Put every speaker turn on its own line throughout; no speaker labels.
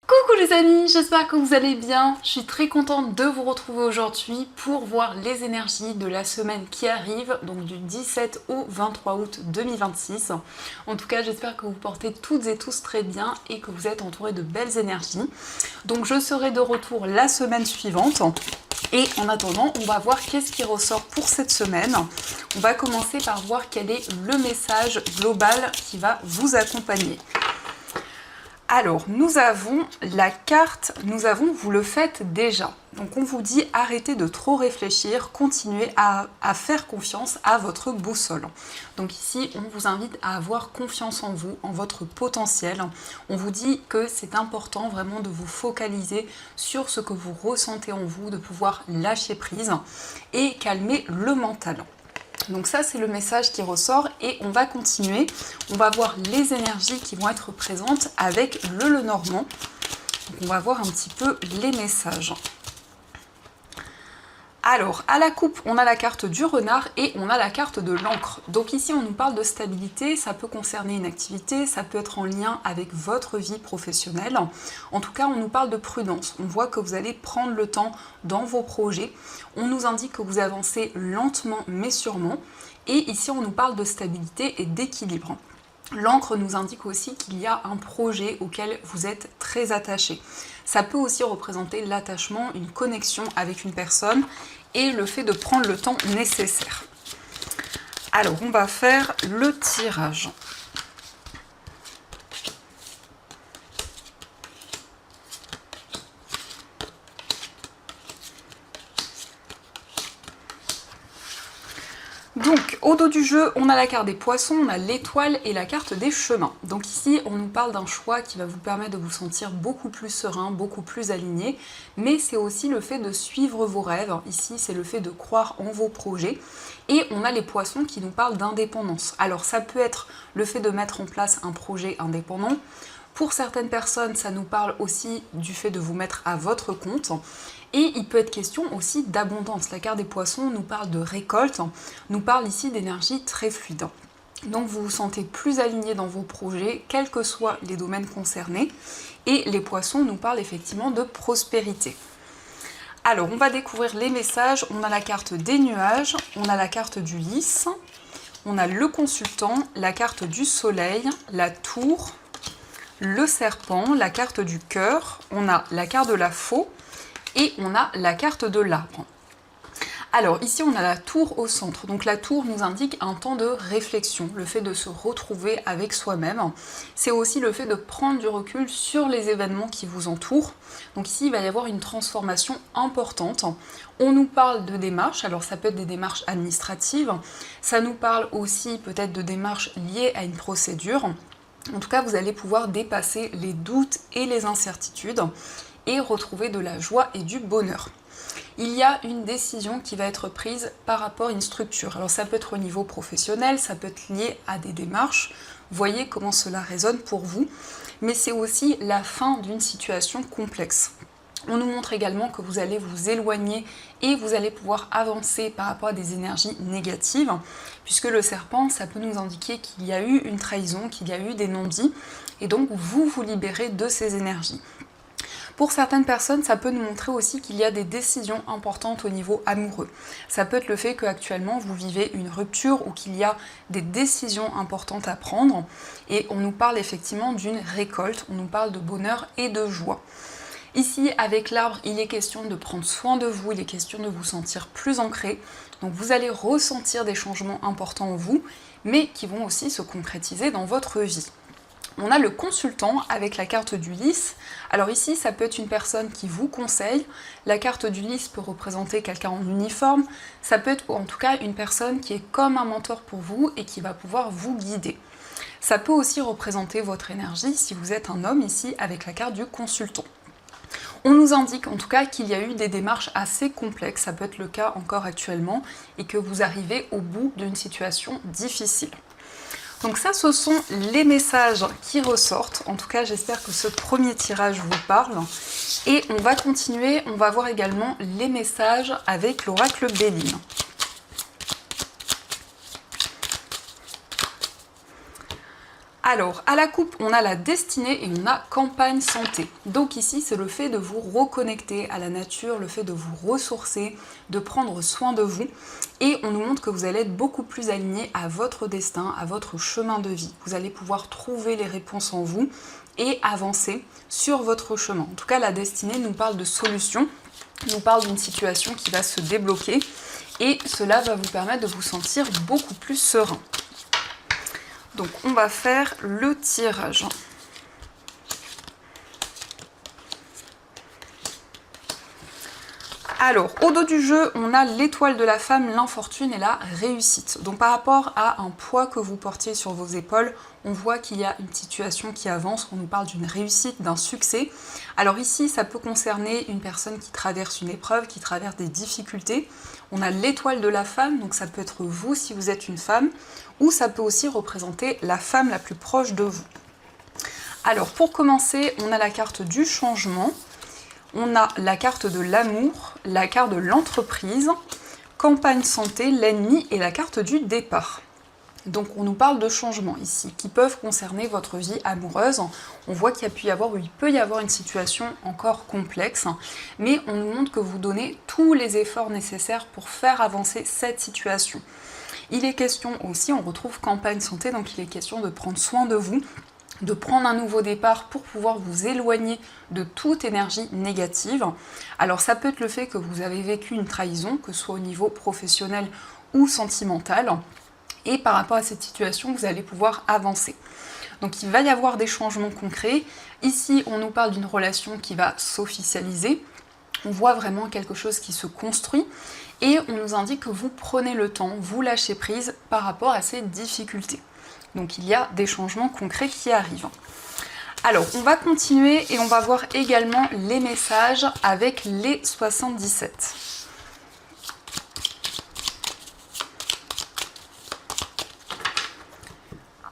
Coucou les amis, j'espère que vous allez bien. Je suis très contente de vous retrouver aujourd'hui pour voir les énergies de la semaine qui arrive, donc du 17 au 23 août 2026. En tout cas, j'espère que vous portez toutes et tous très bien et que vous êtes entourés de belles énergies. Donc je serai de retour la semaine suivante. Et en attendant, on va voir qu'est-ce qui ressort pour cette semaine. On va commencer par voir quel est le message global qui va vous accompagner. Alors, nous avons la carte, vous le faites déjà. Donc on vous dit arrêtez de trop réfléchir, continuez à faire confiance à votre boussole. Donc ici, on vous invite à avoir confiance en vous, en votre potentiel. On vous dit que c'est important vraiment de vous focaliser sur ce que vous ressentez en vous, de pouvoir lâcher prise et calmer le mental. Donc ça c'est le message qui ressort et on va continuer. On va voir les énergies qui vont être présentes avec le Lenormand. Donc on va voir un petit peu les messages. Alors, à la coupe, on a la carte du renard et on a la carte de l'encre. Donc ici, on nous parle de stabilité, ça peut concerner une activité, ça peut être en lien avec votre vie professionnelle. En tout cas, on nous parle de prudence. On voit que vous allez prendre le temps dans vos projets. On nous indique que vous avancez lentement mais sûrement. Et ici, on nous parle de stabilité et d'équilibre. L'encre nous indique aussi qu'il y a un projet auquel vous êtes très attaché. Ça peut aussi représenter l'attachement, une connexion avec une personne et le fait de prendre le temps nécessaire. Alors, on va faire le tirage. Donc, au dos du jeu, on a la carte des poissons, on a l'étoile et la carte des chemins. Donc ici, on nous parle d'un choix qui va vous permettre de vous sentir beaucoup plus serein, beaucoup plus aligné, mais c'est aussi le fait de suivre vos rêves. Ici, c'est le fait de croire en vos projets. Et on a les poissons qui nous parlent d'indépendance. Alors, ça peut être le fait de mettre en place un projet indépendant. Pour certaines personnes, ça nous parle aussi du fait de vous mettre à votre compte. Et il peut être question aussi d'abondance. La carte des poissons nous parle de récolte, nous parle ici d'énergie très fluide. Donc vous vous sentez plus aligné dans vos projets, quels que soient les domaines concernés. Et les poissons nous parlent effectivement de prospérité. Alors on va découvrir les messages. On a la carte des nuages, on a la carte du lys, on a le consultant, la carte du soleil, la tour, le serpent, la carte du cœur, on a la carte de la faux, et on a la carte de l'arbre. Alors ici on a la tour au centre, donc la tour nous indique un temps de réflexion, le fait de se retrouver avec soi-même. C'est aussi le fait de prendre du recul sur les événements qui vous entourent. Donc ici il va y avoir une transformation importante. On nous parle de démarches, alors ça peut être des démarches administratives, ça nous parle aussi peut-être de démarches liées à une procédure. En tout cas vous allez pouvoir dépasser les doutes et les incertitudes et retrouver de la joie et du bonheur. Il y a une décision qui va être prise par rapport à une structure. Alors ça peut être au niveau professionnel, ça peut être lié à des démarches. Voyez comment cela résonne pour vous. Mais c'est aussi la fin d'une situation complexe. On nous montre également que vous allez vous éloigner et vous allez pouvoir avancer par rapport à des énergies négatives, puisque le serpent, ça peut nous indiquer qu'il y a eu une trahison, qu'il y a eu des non-dits, et donc vous vous libérez de ces énergies. Pour certaines personnes, ça peut nous montrer aussi qu'il y a des décisions importantes au niveau amoureux. Ça peut être le fait qu'actuellement vous vivez une rupture ou qu'il y a des décisions importantes à prendre et on nous parle effectivement d'une récolte, on nous parle de bonheur et de joie. Ici, avec l'arbre, il est question de prendre soin de vous, il est question de vous sentir plus ancré. Donc vous allez ressentir des changements importants en vous, mais qui vont aussi se concrétiser dans votre vie. On a le consultant avec la carte du lys. Alors ici, ça peut être une personne qui vous conseille. La carte du lys peut représenter quelqu'un en uniforme. Ça peut être en tout cas une personne qui est comme un mentor pour vous et qui va pouvoir vous guider. Ça peut aussi représenter votre énergie si vous êtes un homme ici avec la carte du consultant. On nous indique en tout cas qu'il y a eu des démarches assez complexes, ça peut être le cas encore actuellement, et que vous arrivez au bout d'une situation difficile. Donc ça, ce sont les messages qui ressortent. En tout cas, j'espère que ce premier tirage vous parle. Et on va continuer, on va voir également les messages avec l'oracle Béline. Alors, à la coupe, on a la destinée et on a campagne santé. Donc ici, c'est le fait de vous reconnecter à la nature, le fait de vous ressourcer, de prendre soin de vous. Et on nous montre que vous allez être beaucoup plus aligné à votre destin, à votre chemin de vie. Vous allez pouvoir trouver les réponses en vous et avancer sur votre chemin. En tout cas, la destinée nous parle de solution, nous parle d'une situation qui va se débloquer et cela va vous permettre de vous sentir beaucoup plus serein. Donc on va faire le tirage. Alors, au dos du jeu, on a l'étoile de la femme, l'infortune et la réussite. Donc par rapport à un poids que vous portiez sur vos épaules, on voit qu'il y a une situation qui avance, on nous parle d'une réussite, d'un succès. Alors ici, ça peut concerner une personne qui traverse une épreuve, qui traverse des difficultés. On a l'étoile de la femme, donc ça peut être vous si vous êtes une femme, ou ça peut aussi représenter la femme la plus proche de vous. Alors pour commencer, on a la carte du changement. On a la carte de l'amour, la carte de l'entreprise, campagne santé, l'ennemi et la carte du départ. Donc on nous parle de changements ici, qui peuvent concerner votre vie amoureuse. On voit qu'il peut y avoir une situation encore complexe, mais on nous montre que vous donnez tous les efforts nécessaires pour faire avancer cette situation. Il est question aussi, on retrouve campagne santé, donc il est question de prendre soin de vous, de prendre un nouveau départ pour pouvoir vous éloigner de toute énergie négative. Alors ça peut être le fait que vous avez vécu une trahison, que ce soit au niveau professionnel ou sentimental, et par rapport à cette situation, vous allez pouvoir avancer. Donc il va y avoir des changements concrets. Ici, on nous parle d'une relation qui va s'officialiser. On voit vraiment quelque chose qui se construit et on nous indique que vous prenez le temps, vous lâchez prise par rapport à ces difficultés. Donc il y a des changements concrets qui arrivent. Alors on va continuer et on va voir également les messages avec les 77.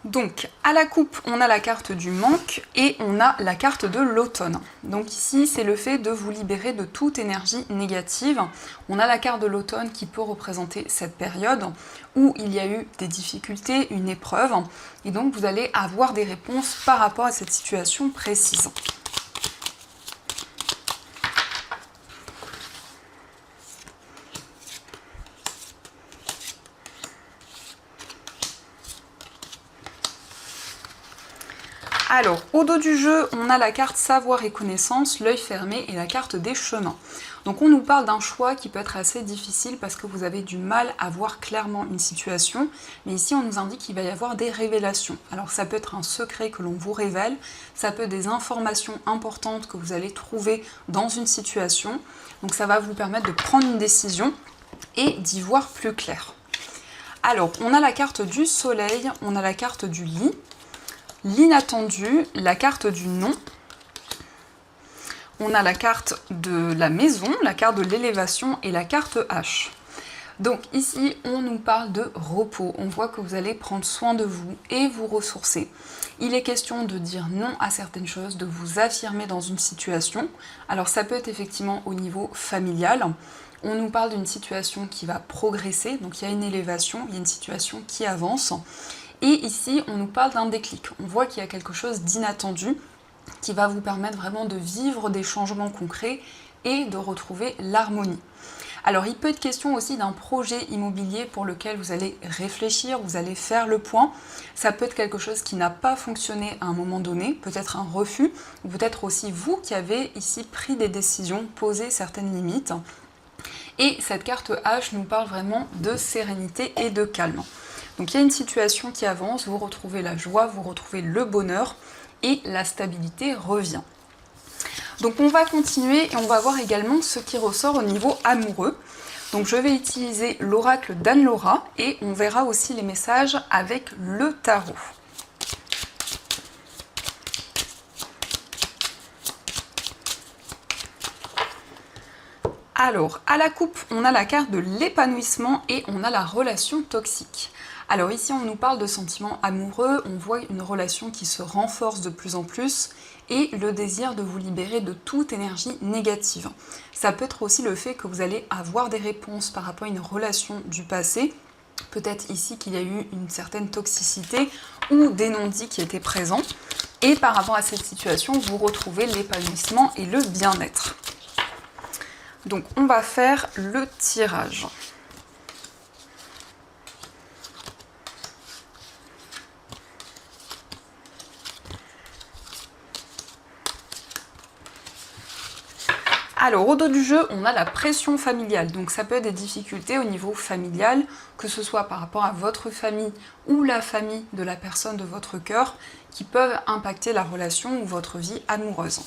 Donc, à la coupe, on a la carte du manque et on a la carte de l'automne. Donc ici, c'est le fait de vous libérer de toute énergie négative. On a la carte de l'automne qui peut représenter cette période où il y a eu des difficultés, une épreuve. Et donc, vous allez avoir des réponses par rapport à cette situation précise. Alors, au dos du jeu, on a la carte savoir et connaissance, l'œil fermé et la carte des chemins. Donc on nous parle d'un choix qui peut être assez difficile parce que vous avez du mal à voir clairement une situation, mais ici on nous indique qu'il va y avoir des révélations. Alors ça peut être un secret que l'on vous révèle, ça peut être des informations importantes que vous allez trouver dans une situation, donc ça va vous permettre de prendre une décision et d'y voir plus clair. Alors, on a la carte du soleil, on a la carte du lit, l'inattendu, la carte du non, on a la carte de la maison, la carte de l'élévation et la carte H. Donc ici, on nous parle de repos. On voit que vous allez prendre soin de vous et vous ressourcer. Il est question de dire non à certaines choses, de vous affirmer dans une situation. Alors ça peut être effectivement au niveau familial. On nous parle d'une situation qui va progresser, donc il y a une élévation, il y a une situation qui avance. Et ici, on nous parle d'un déclic. On voit qu'il y a quelque chose d'inattendu qui va vous permettre vraiment de vivre des changements concrets et de retrouver l'harmonie. Alors, il peut être question aussi d'un projet immobilier pour lequel vous allez réfléchir, vous allez faire le point. Ça peut être quelque chose qui n'a pas fonctionné à un moment donné, peut-être un refus, ou peut-être aussi vous qui avez ici pris des décisions, posé certaines limites. Et cette carte H nous parle vraiment de sérénité et de calme. Donc il y a une situation qui avance, vous retrouvez la joie, vous retrouvez le bonheur et la stabilité revient. Donc on va continuer et on va voir également ce qui ressort au niveau amoureux. Donc je vais utiliser l'oracle d'Anne-Laura et on verra aussi les messages avec le tarot. Alors, à la coupe, on a la carte de l'épanouissement et on a la relation toxique. Alors ici, on nous parle de sentiments amoureux, on voit une relation qui se renforce de plus en plus et le désir de vous libérer de toute énergie négative. Ça peut être aussi le fait que vous allez avoir des réponses par rapport à une relation du passé Peut-être ici qu'il y a eu une certaine toxicité ou des non-dits qui étaient présents. Et par rapport à cette situation, vous retrouvez l'épanouissement et le bien-être. Donc on va faire le tirage. Alors, au dos du jeu, on a la pression familiale. Donc, ça peut être des difficultés au niveau familial, que ce soit par rapport à votre famille ou la famille de la personne de votre cœur, qui peuvent impacter la relation ou votre vie amoureuse.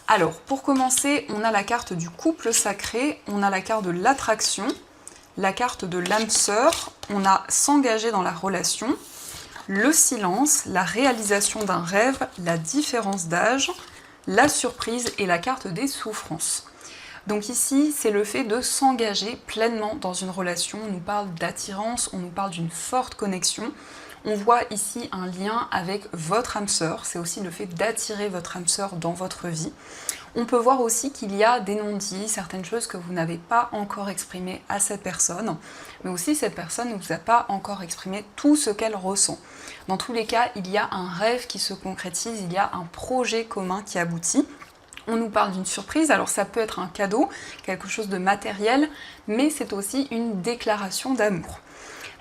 Alors, pour commencer, on a la carte du couple sacré, on a la carte de l'attraction, la carte de l'âme sœur, on a s'engager dans la relation, le silence, la réalisation d'un rêve, la différence d'âge, la surprise et la carte des souffrances. Donc ici, c'est le fait de s'engager pleinement dans une relation. On nous parle d'attirance, on nous parle d'une forte connexion. On voit ici un lien avec votre âme sœur. C'est aussi le fait d'attirer votre âme sœur dans votre vie. On peut voir aussi qu'il y a des non-dits, certaines choses que vous n'avez pas encore exprimées à cette personne, mais aussi cette personne ne vous a pas encore exprimé tout ce qu'elle ressent. Dans tous les cas, il y a un rêve qui se concrétise, il y a un projet commun qui aboutit. On nous parle d'une surprise, alors ça peut être un cadeau, quelque chose de matériel, mais c'est aussi une déclaration d'amour.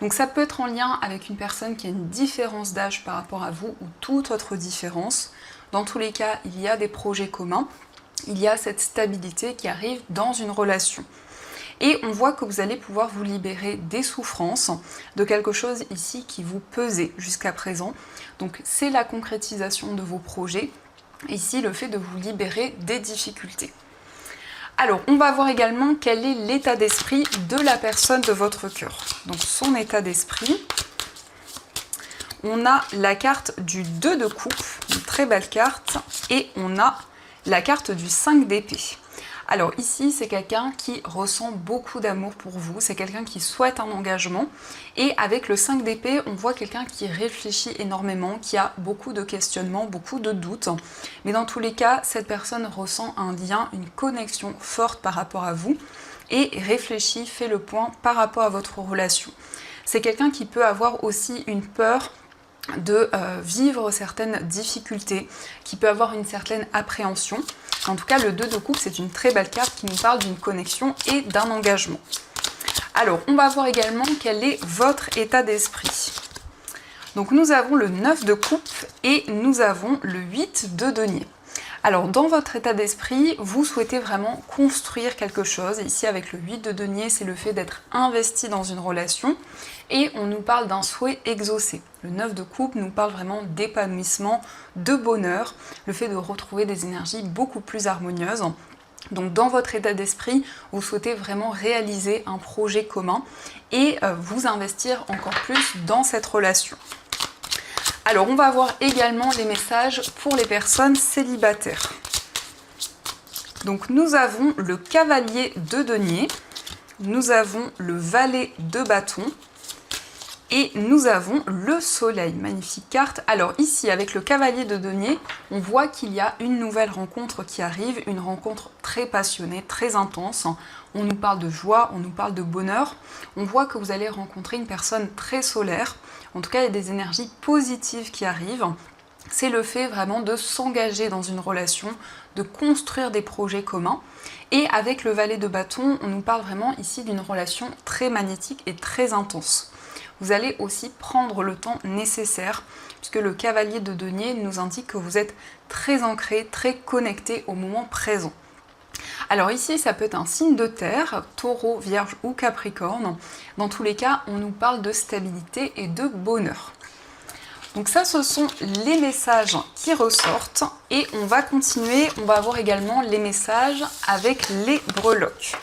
Donc ça peut être en lien avec une personne qui a une différence d'âge par rapport à vous ou toute autre différence. Dans tous les cas, il y a des projets communs, il y a cette stabilité qui arrive dans une relation. Et on voit que vous allez pouvoir vous libérer des souffrances, de quelque chose ici qui vous pesait jusqu'à présent. Donc c'est la concrétisation de vos projets, ici le fait de vous libérer des difficultés. Alors on va voir également quel est l'état d'esprit de la personne de votre cœur. Donc son état d'esprit, on a la carte du 2 de coupe, une très belle carte, et on a la carte du 5 d'épée. Alors ici, c'est quelqu'un qui ressent beaucoup d'amour pour vous, c'est quelqu'un qui souhaite un engagement. Et avec le 5 d'épée, on voit quelqu'un qui réfléchit énormément, qui a beaucoup de questionnements, beaucoup de doutes. Mais dans tous les cas, cette personne ressent un lien, une connexion forte par rapport à vous et réfléchit, fait le point par rapport à votre relation. C'est quelqu'un qui peut avoir aussi une peur de vivre certaines difficultés, qui peut avoir une certaine appréhension. En tout cas, le 2 de coupe, c'est une très belle carte qui nous parle d'une connexion et d'un engagement. Alors, on va voir également quel est votre état d'esprit. Donc, nous avons le 9 de coupe et nous avons le 8 de denier. Alors, dans votre état d'esprit, vous souhaitez vraiment construire quelque chose. Ici, avec le 8 de denier, c'est le fait d'être investi dans une relation. Et on nous parle d'un souhait exaucé. Le 9 de coupe nous parle vraiment d'épanouissement, de bonheur, le fait de retrouver des énergies beaucoup plus harmonieuses. Donc dans votre état d'esprit, vous souhaitez vraiment réaliser un projet commun et vous investir encore plus dans cette relation. Alors on va voir également les messages pour les personnes célibataires. Donc nous avons le cavalier de denier, nous avons le valet de bâton, et nous avons le soleil, magnifique carte. Alors ici, avec le cavalier de denier, on voit qu'il y a une nouvelle rencontre qui arrive, une rencontre très passionnée, très intense. On nous parle de joie, on nous parle de bonheur. On voit que vous allez rencontrer une personne très solaire. En tout cas, il y a des énergies positives qui arrivent. C'est le fait vraiment de s'engager dans une relation, de construire des projets communs. Et avec le valet de bâton, on nous parle vraiment ici d'une relation très magnétique et très intense. Vous allez aussi prendre le temps nécessaire, puisque le cavalier de denier nous indique que vous êtes très ancré, très connecté au moment présent. Alors ici, ça peut être un signe de terre, taureau, vierge ou capricorne. Dans tous les cas, on nous parle de stabilité et de bonheur. Donc ça, ce sont les messages qui ressortent. Et on va continuer, on va voir également les messages avec les breloques.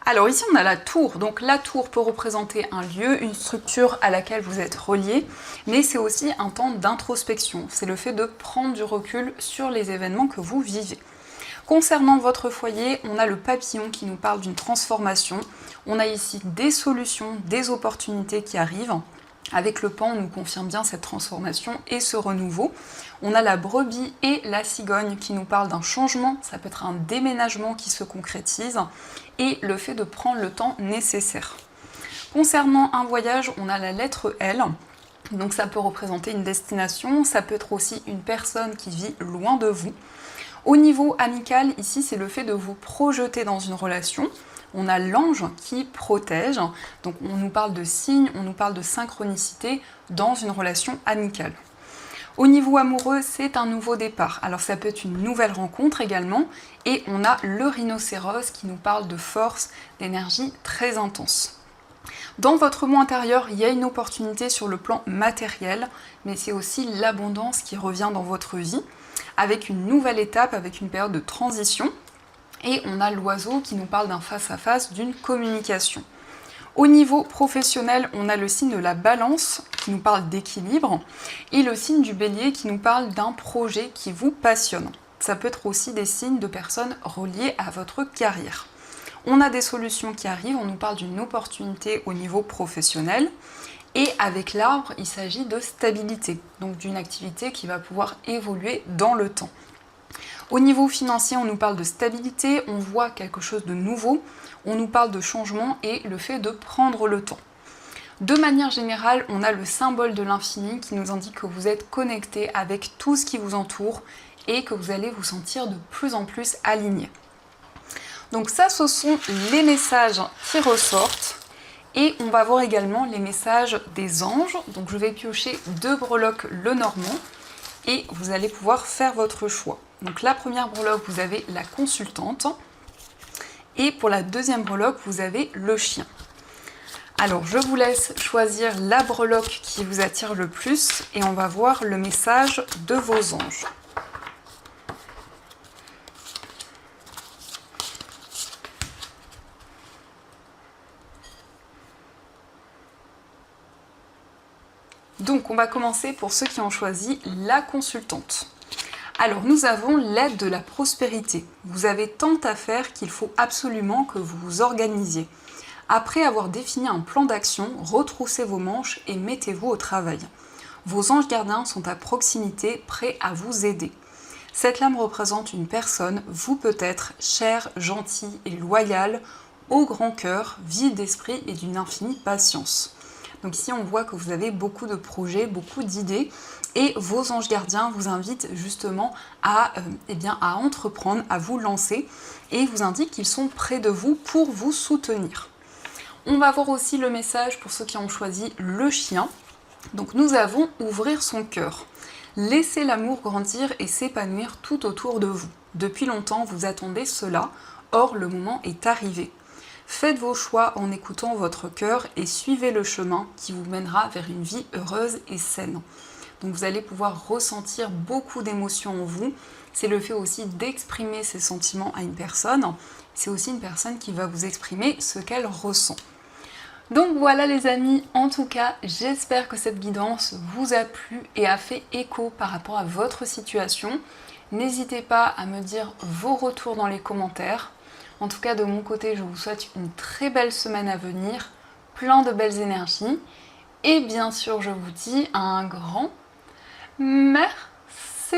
Alors ici on a la tour, donc la tour peut représenter un lieu, une structure à laquelle vous êtes relié, mais c'est aussi un temps d'introspection, c'est le fait de prendre du recul sur les événements que vous vivez. Concernant votre foyer, on a le papillon qui nous parle d'une transformation. On a ici des solutions, des opportunités qui arrivent. Avec le pan, on nous confirme bien cette transformation et ce renouveau. On a la brebis et la cigogne qui nous parlent d'un changement, ça peut être un déménagement qui se concrétise, et le fait de prendre le temps nécessaire. Concernant un voyage, on a la lettre L, donc ça peut représenter une destination, ça peut être aussi une personne qui vit loin de vous. Au niveau amical, ici, c'est le fait de vous projeter dans une relation. On a l'ange qui protège, donc on nous parle de signes, on nous parle de synchronicité dans une relation amicale. Au niveau amoureux, c'est un nouveau départ. Alors ça peut être une nouvelle rencontre également, et on a le rhinocéros qui nous parle de force, d'énergie très intense. Dans votre monde intérieur, il y a une opportunité sur le plan matériel, mais c'est aussi l'abondance qui revient dans votre vie, avec une nouvelle étape, avec une période de transition. Et on a l'oiseau qui nous parle d'un face-à-face, d'une communication. Au niveau professionnel, on a le signe de la balance qui nous parle d'équilibre et le signe du bélier qui nous parle d'un projet qui vous passionne. Ça peut être aussi des signes de personnes reliées à votre carrière. On a des solutions qui arrivent, on nous parle d'une opportunité au niveau professionnel. Et avec l'arbre, il s'agit de stabilité, donc d'une activité qui va pouvoir évoluer dans le temps. Au niveau financier, on nous parle de stabilité, on voit quelque chose de nouveau, on nous parle de changement et le fait de prendre le temps. De manière générale, on a le symbole de l'infini qui nous indique que vous êtes connecté avec tout ce qui vous entoure et que vous allez vous sentir de plus en plus aligné. Donc ça, ce sont les messages qui ressortent. Et on va voir également les messages des anges. Donc je vais piocher 2 breloques le normand et vous allez pouvoir faire votre choix. Donc la première breloque, vous avez la consultante. Et pour la deuxième breloque, vous avez le chien. Alors je vous laisse choisir la breloque qui vous attire le plus et on va voir le message de vos anges. Donc on va commencer pour ceux qui ont choisi la consultante. Alors nous avons l'aide de la prospérité. Vous avez tant à faire qu'il faut absolument que vous vous organisiez. Après avoir défini un plan d'action, retroussez vos manches et mettez-vous au travail. Vos anges gardiens sont à proximité, prêts à vous aider. Cette lame représente une personne, vous peut-être, chère, gentille et loyale, au grand cœur, vive d'esprit et d'une infinie patience. Donc ici on voit que vous avez beaucoup de projets, beaucoup d'idées et vos anges gardiens vous invitent justement à entreprendre, à vous lancer et vous indiquent qu'ils sont près de vous pour vous soutenir. On va voir aussi le message pour ceux qui ont choisi le chien. Donc nous avons ouvrir son cœur. Laissez l'amour grandir et s'épanouir tout autour de vous. Depuis longtemps vous attendez cela, or le moment est arrivé. Faites vos choix en écoutant votre cœur et suivez le chemin qui vous mènera vers une vie heureuse et saine. Donc vous allez pouvoir ressentir beaucoup d'émotions en vous. C'est le fait aussi d'exprimer ses sentiments à une personne. C'est aussi une personne qui va vous exprimer ce qu'elle ressent. Donc voilà les amis, en tout cas, j'espère que cette guidance vous a plu et a fait écho par rapport à votre situation. N'hésitez pas à me dire vos retours dans les commentaires. En tout cas, de mon côté, je vous souhaite une très belle semaine à venir, plein de belles énergies. Et bien sûr, je vous dis un grand merci.